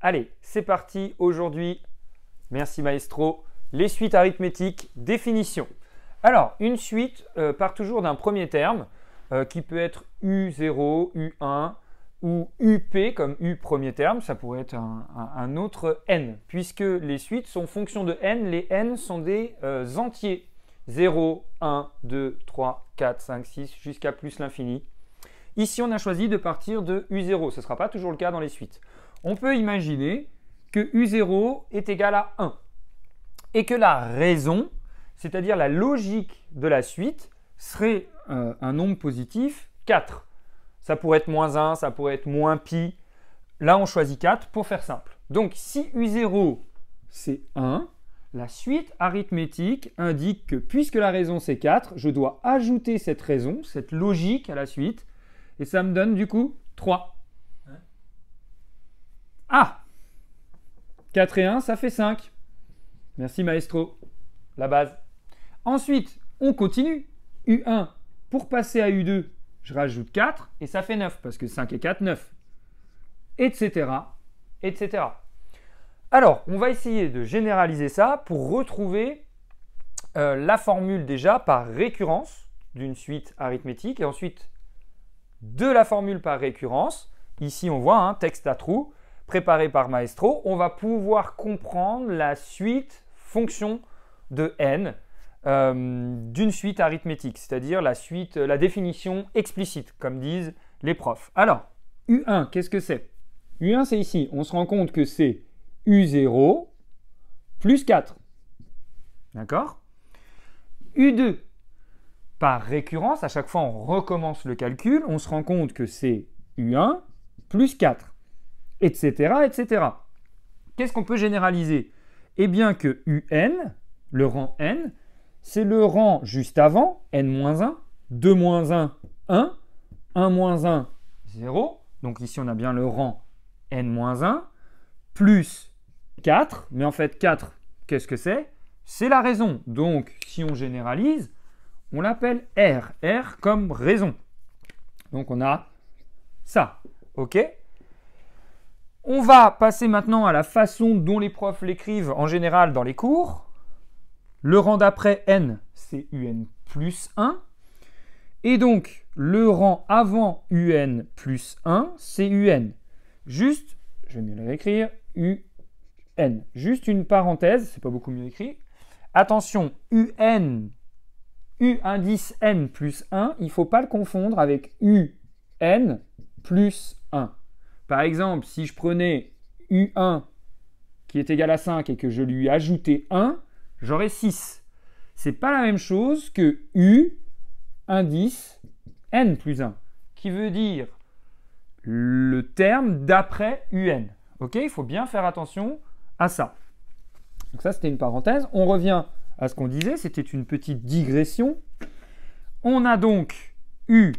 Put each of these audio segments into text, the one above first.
Allez, c'est parti aujourd'hui. Merci maestro. Les suites arithmétiques, définition. Alors, une suite part toujours d'un premier terme qui peut être U0, U1 ou UP comme U premier terme. Ça pourrait être un autre N puisque les suites sont fonction de N. Les N sont des entiers. 0, 1, 2, 3, 4, 5, 6 jusqu'à plus l'infini. Ici, on a choisi de partir de U0. Ce ne sera pas toujours le cas dans les suites. On peut imaginer que U0 est égal à 1 et que la raison, c'est-à-dire la logique de la suite, serait un nombre positif 4. Ça pourrait être moins 1, ça pourrait être moins pi. Là, on choisit 4 pour faire simple. Donc, si U0, c'est 1, la suite arithmétique indique que puisque la raison, c'est 4, je dois ajouter cette raison, cette logique à la suite, et ça me donne du coup 3. Ah 4 et 1, ça fait 5. Merci maestro. La base. Ensuite, on continue. U1, pour passer à U2, je rajoute 4 et ça fait 9 parce que 5 et 4, 9. Etc. etc. Alors, on va essayer de généraliser ça pour retrouver la formule déjà par récurrence d'une suite arithmétique et ensuite de la formule par récurrence. Ici, on voit un texte à trous préparé par Maestro. On va pouvoir comprendre la suite fonction de n d'une suite arithmétique, c'est-à-dire la définition explicite, comme disent les profs. Alors, U1, qu'est-ce que c'est? U1, c'est ici. On se rend compte que c'est U0 plus 4. D'accord? U2, par récurrence, à chaque fois on recommence le calcul, on se rend compte que c'est U1 plus 4, etc. etc. Qu'est-ce qu'on peut généraliser? Eh bien que UN, le rang n, c'est le rang juste avant, n-1, 2-1, 1, 1-1, 0. Donc ici on a bien le rang n-1, plus 4, mais en fait 4, qu'est-ce que c'est? C'est la raison. Donc si on généralise, on l'appelle R. R comme raison. Donc on a ça. OK? On va passer maintenant à la façon dont les profs l'écrivent en général dans les cours. Le rang d'après n, c'est UN plus 1. Et donc, le rang avant UN plus 1, c'est UN. Juste, je vais mieux le réécrire, UN. Juste une parenthèse, c'est pas beaucoup mieux écrit. Attention, UN, U indice n plus 1, il ne faut pas le confondre avec UN plus 1. Par exemple, si je prenais U1 qui est égal à 5 et que je lui ajoutais 1, j'aurais 6. Ce n'est pas la même chose que U indice n plus 1, qui veut dire le terme d'après UN. Ok, il faut bien faire attention à ça. Donc ça, c'était une parenthèse. On revient à ce qu'on disait, c'était une petite digression. On a donc U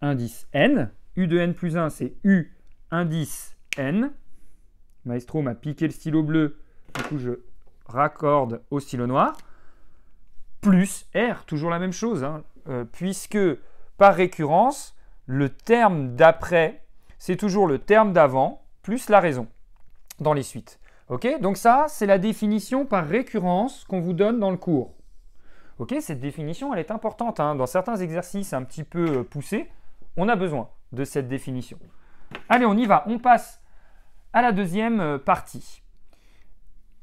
indice n. U de n plus 1, c'est U indice n. Maestro m'a piqué le stylo bleu, du coup je raccorde au stylo noir. Plus R, toujours la même chose, hein, puisque par récurrence, le terme d'après, c'est toujours le terme d'avant, plus la raison, dans les suites. Okay, donc ça, c'est la définition par récurrence qu'on vous donne dans le cours. Okay, cette définition, elle est importante. Hein. Dans certains exercices un petit peu poussés, on a besoin de cette définition. Allez, on y va. On passe à la deuxième partie.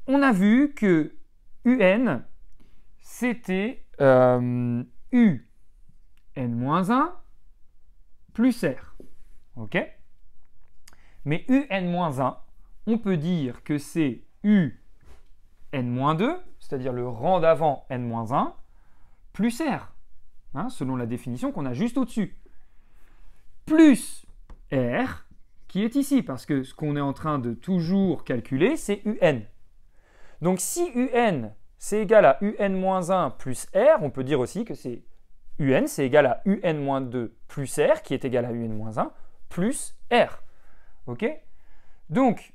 On a vu que UN, c'était U n-1 plus R. OK? Mais UN-1, on peut dire que c'est U n-2, c'est-à-dire le rang d'avant n-1, plus R, hein, selon la définition qu'on a juste au-dessus. Plus R, qui est ici, parce que ce qu'on est en train de toujours calculer, c'est UN. Donc si UN, c'est égal à UN-1 plus R, on peut dire aussi que c'est UN, c'est égal à UN-2 plus R, qui est égal à UN-1 plus R. OK? Donc,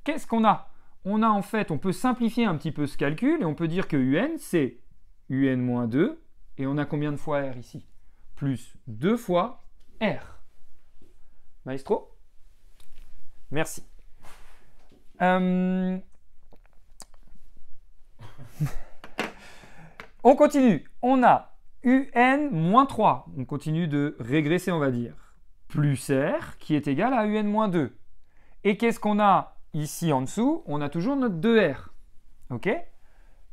qu'est-ce qu'on a? On a en fait, on peut simplifier un petit peu ce calcul et on peut dire que UN, c'est UN-2 et on a combien de fois R ici? Plus 2 fois R. Maestro? Merci. On continue. On a UN-3. On continue de régresser, on va dire. Plus R qui est égal à UN-2. Et qu'est-ce qu'on a ici en dessous? On a toujours notre 2R. OK?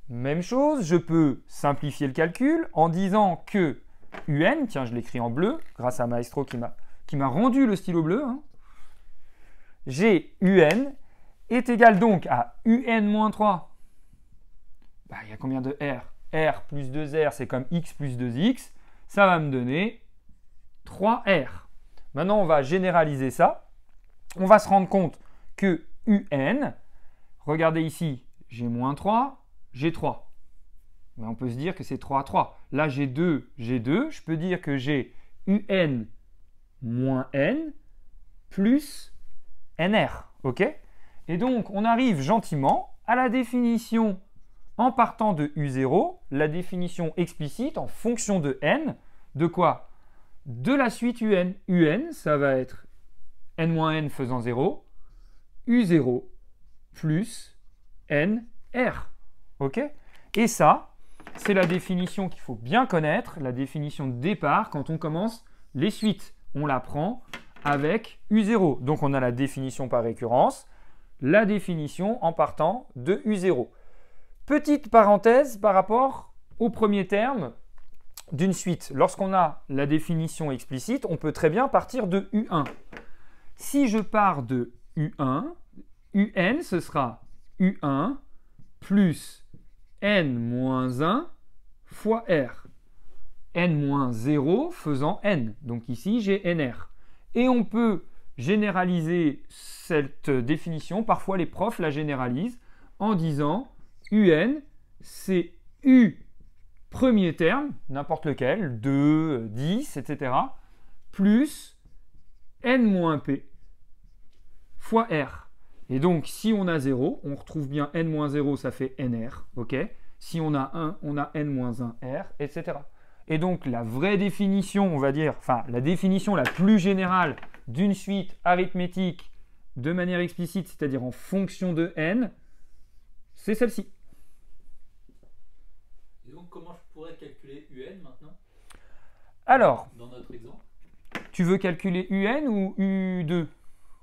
Même chose, je peux simplifier le calcul en disant que UN, tiens, je l'écris en bleu, grâce à Maestro qui m'a rendu le stylo bleu, hein. J'ai UN est égal donc à UN-3. Bah, il y a combien de R? R plus 2R, c'est comme X plus 2X. Ça va me donner 3R. Maintenant, on va généraliser ça. On va se rendre compte que UN, regardez ici, j'ai moins 3, j'ai 3. Mais on peut se dire que c'est 3 à 3. Là, j'ai 2. Je peux dire que j'ai UN moins N plus NR. OK? Et donc, on arrive gentiment à la définition en partant de U0, la définition explicite en fonction de N. De quoi? De la suite UN. UN, ça va être N moins N faisant 0, U0 plus NR. OK? Et ça, c'est la définition qu'il faut bien connaître, la définition de départ quand on commence les suites. On la prend avec U0. Donc, on a la définition par récurrence, la définition en partant de U0. Petite parenthèse par rapport au premier terme d'une suite. Lorsqu'on a la définition explicite, on peut très bien partir de U1. Si je pars de U1, UN, ce sera U1 plus N moins 1 fois R. N moins 0 faisant N. Donc ici, j'ai NR. Et on peut généraliser cette définition. Parfois, les profs la généralisent en disant UN, c'est U premier terme, n'importe lequel, 2, 10, etc., plus N moins P fois R. Et donc, si on a 0, on retrouve bien N moins 0, ça fait NR. OK? Si on a 1, on a N moins 1 R, etc. Et donc, la vraie définition, on va dire, enfin, la définition la plus générale d'une suite arithmétique de manière explicite, c'est-à-dire en fonction de N, c'est celle-ci. Et donc, comment je pourrais calculer UN maintenant? Alors, dans notre exemple, tu veux calculer UN ou U2,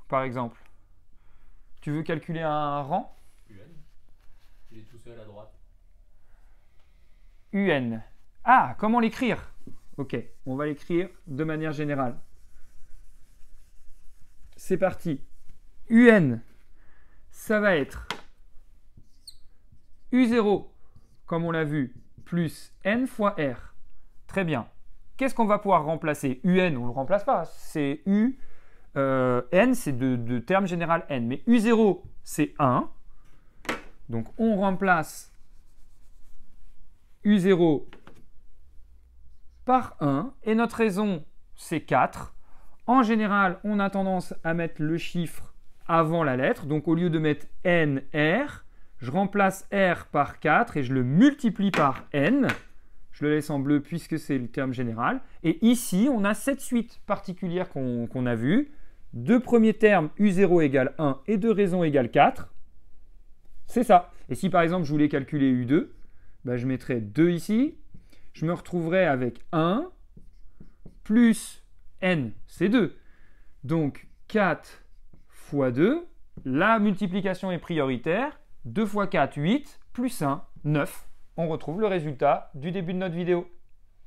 par exemple? Tu veux calculer un rang? UN, il est tout seul à droite. UN. Ah, comment l'écrire? Ok, on va l'écrire de manière générale. C'est parti. UN, ça va être U0, comme on l'a vu, plus N fois R. Très bien. Qu'est-ce qu'on va pouvoir remplacer? UN, on ne le remplace pas. C'est U. N, c'est de terme général N. Mais U0, c'est 1. Donc, on remplace U0 par 1. Et notre raison, c'est 4. En général, on a tendance à mettre le chiffre avant la lettre. Donc, au lieu de mettre N, R, je remplace R par 4 et je le multiplie par N. Je le laisse en bleu puisque c'est le terme général. Et ici, on a cette suite particulière qu'on a vue. Deux premiers termes, U0 égale 1 et deux raisons égale 4. C'est ça. Et si par exemple, je voulais calculer U2, ben, je mettrais 2 ici. Je me retrouverai avec 1 plus N, c'est 2. Donc 4 fois 2, la multiplication est prioritaire. 2 fois 4, 8, plus 1, 9. On retrouve le résultat du début de notre vidéo.